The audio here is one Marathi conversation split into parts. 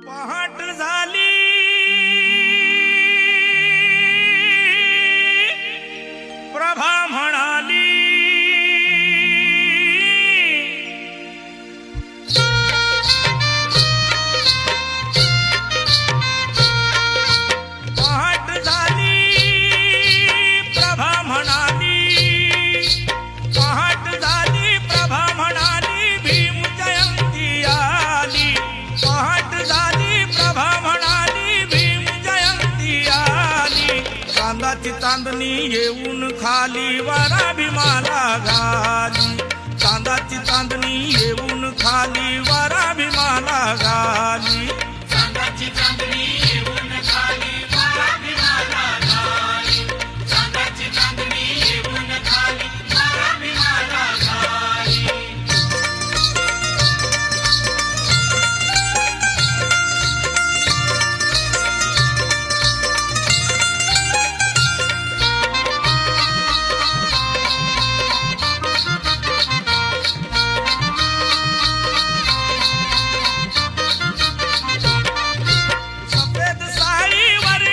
पहाट झाली प्रभा म्हणाली पहाट झाली प्रभा म्हणाली पहाट झाली प्रभा म्हणाली भीम जयंती आली पहाट झाली प्रभा म्हणाली भीम जयंती आली चांदाची चांदणी येऊन खाली वारा भीमाला घाली चांदाची चांदणी येऊन खाली वारा भीमाला घाली चांदाची चांदणी येऊन खाली वारा भीमाला घाली चांदाची चांदणी येऊन खाली वारा भीमाला घाली सफेद साडीवर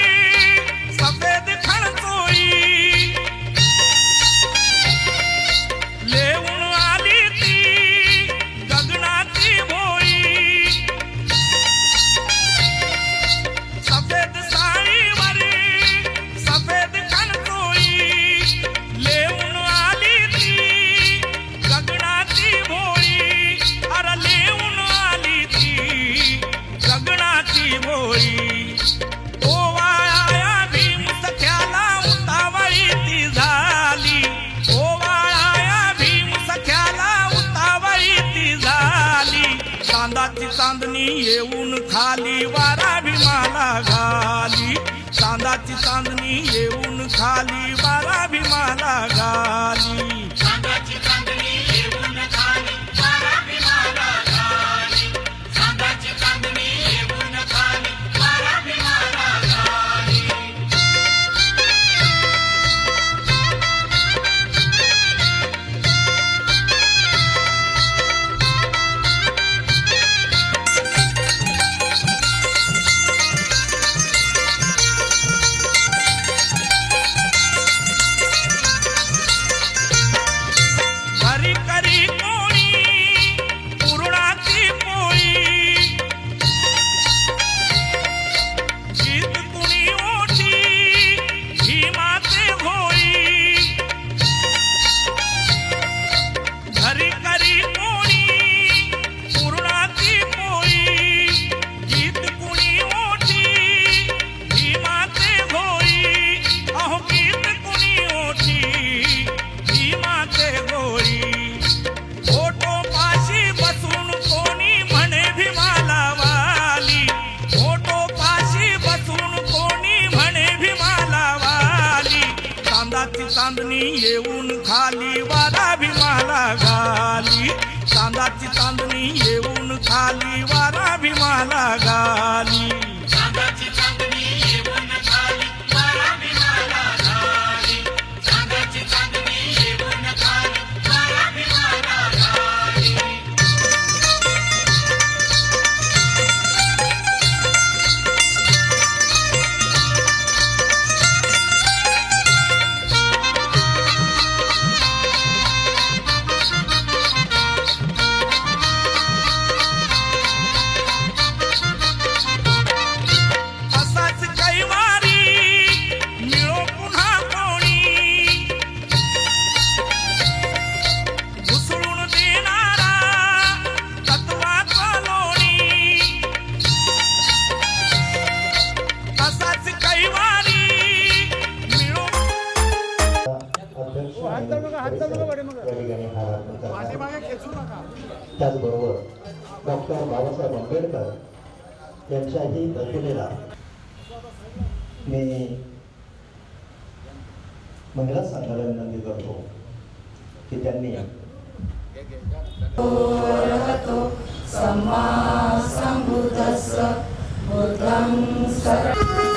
सफेद खणचोळी लेऊन आली ती गगनाची भोळी सफेद साडीवर सफेद खणचोळी लेऊन आली ती गगनाची भोळी अरे लेऊन आली ती गगनाची भोळी ओवाळाया भीम सख्याला उतावळी ती झाली ओवाळाया भीम सख्याला उतावळी ती झाली चांदाची चांदणी येऊन खाली वारा भीमाला घाली चांदाची चांदणी येऊन खाली वारा भीमाला घाली चांदाची चांदणी येऊन खाली वारा भीमाला घाली चांदाची चांदणी येऊन खाली वारा भीमाला घाली घरी करी कोणी पुरणाची पोळी गीत कुणी ओठी भीमाचे भोळी घरी करी कोणी पुरणाची पोळी गीत कुणी ओठी भीमाचे भोळी अहो गीत कुणी ओठी भीमाचे गोळी फोटो पाशी बसून कोणी म्हणे भीमाला वाली फोटो पाशी बसून कोणी म्हणे भीमाला वाली चांदाची चांदणी येऊन खाली वारा भीमाला घाली चांदाची चांदणी येऊन खाली वारा भीमाला घाली चांदाची चांदणी येऊन खाली वारा भीमाला घाली चांदाची चांदणी येऊन खाली वारा भीमाला घाली असाच कैवारी मिळो पुन्हा कोणी घुसळून देणारा तत्वाचा लोणी असाच कैवारी मिळो त्याचबरोबर डॉक्टर बाबासाहेब आंबेडकर यांच्याही प्रतिमेला मी मंगला सांगायला विनंती करतो की त्यांनी सम्मा सम्बुद्धस्स बुद्धं शरणं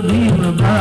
भीमबा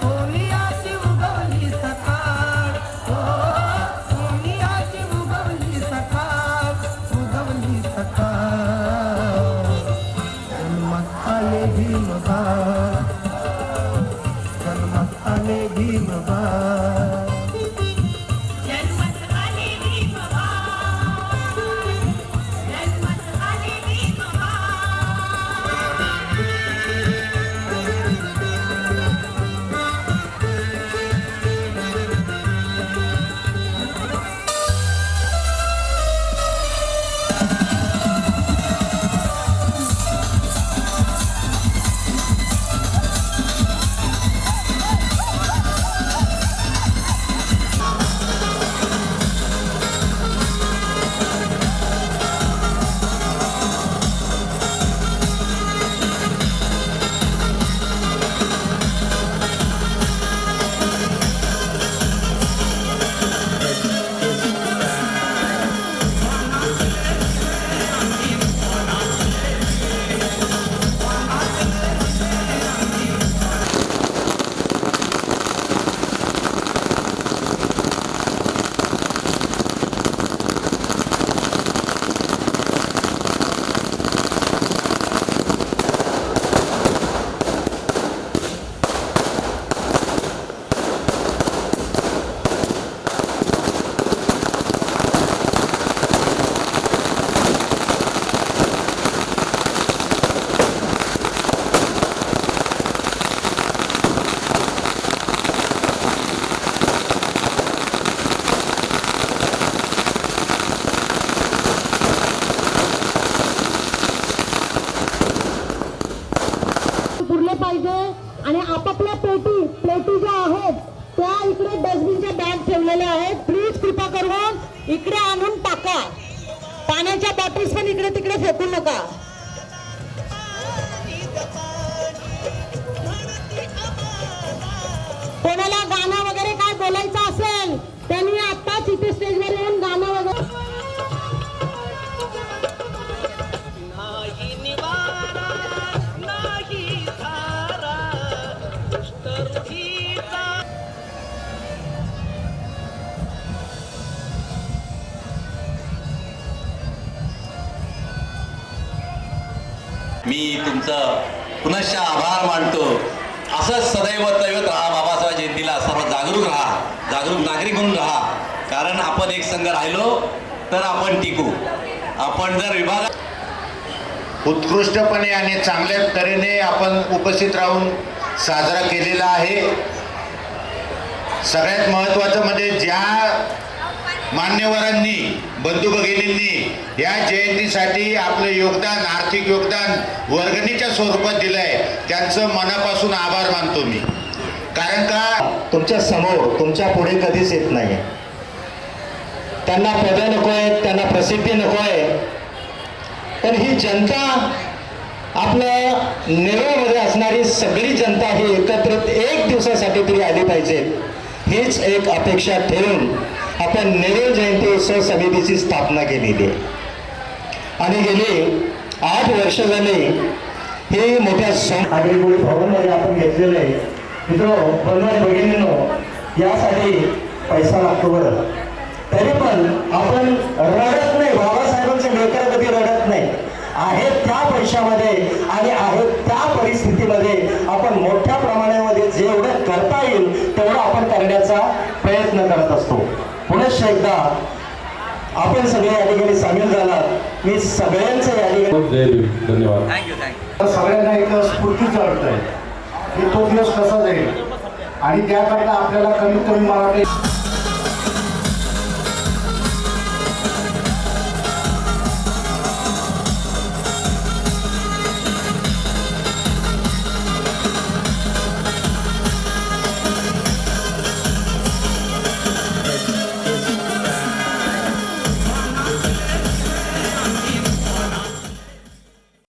सोनियाची उगवली सकाळ, हो सोनियाची उगवली सकाळ, उगवली सकाळ. जन्मात आले भीमबाळ, जन्मात आले भीमबाळ. जन्मत आले भीमबाळ, जन्मत आले भीमबाळ. पुरले पाहिजे आणि आपापल्या प्लेटी ज्या आहेत त्या इकडे डस्टबिनच्या बॅग ठेवलेल्या आहेत. प्लीज कृपा करून इकडे आणून टाका. पाण्याच्या बॉटल्स पण इकडे तिकडे फेकू नका. कोणाला गाणं वगैरे काय बोलायचं असेल त्यांनी आताच इथे स्टेजवर येऊन गाणं वगैरे. नाही निवारा नाही धारा दुष्टरूढीचा. मी तुमचं पुनश्च आभार मानतो. असंच सदैव तैवत राहा. बाबासाहेब जयंतीला सर्व जागरूक राहा, जागरूक नागरिक म्हणून राहा. कारण आपण एक संघ राहिलो तर आपण टिकू. आपण जर विभागात उत्कृष्टपणे आणि चांगल्या तऱ्हेने आपण उपस्थित राहून साजरा केलेला आहे. सगळ्यात महत्त्वाचं म्हणजे ज्या मान्यवरांनी बंधू भगिनींनी या जयंतीसाठी आपलं योगदान, आर्थिक योगदान वर्गणीच्या स्वरूपात दिलं आहे, त्यांचं मनापासून आभार मानतो मी. कारण का तुमच्या समोर तुमच्या पुढे कधीच येत नाही. त्यांना पद नको आहे, त्यांना प्रसिद्धी नको आहे, पण ही जनता, आपलं नेरूळमध्ये असणारी सगळी जनता ही एकत्रित एक दिवसासाठी तरी आली पाहिजे, हीच एक अपेक्षा ठेवून आपण नेरूळ जयंती उत्सव समितीची स्थापना केलेली आहे. आणि गेली 8 वर्ष झाली हे मोठ्या आगळीकोळी भवनमध्ये आपण घेतलेलं आहे. मित्र बंधू भगिनींनो, यासाठी पैसा लागतो बरं, तरी पण आपण रडत नाही. बाबासाहेबांचे लेकरं कधी रडत नाही. आहेत त्या पैशामध्ये आणि आहेत त्या परिस्थितीत परिस्थितीमध्ये आपण मोठ्या प्रमाणामध्ये जेवढं करता येईल तेवढं आपण करण्याचा प्रयत्न करत असतो. पुनश्च एकदा आपण सगळे या ठिकाणी सामील झालात. मी सगळ्यांचं या ठिकाणी जय भीम. धन्यवाद. थँक्यू. सगळ्यांना एक स्फूर्तीचं वाटतंय की तो दिवस कसा जाईल आणि त्याकरता आपल्याला कमीत कमी मला वाटतं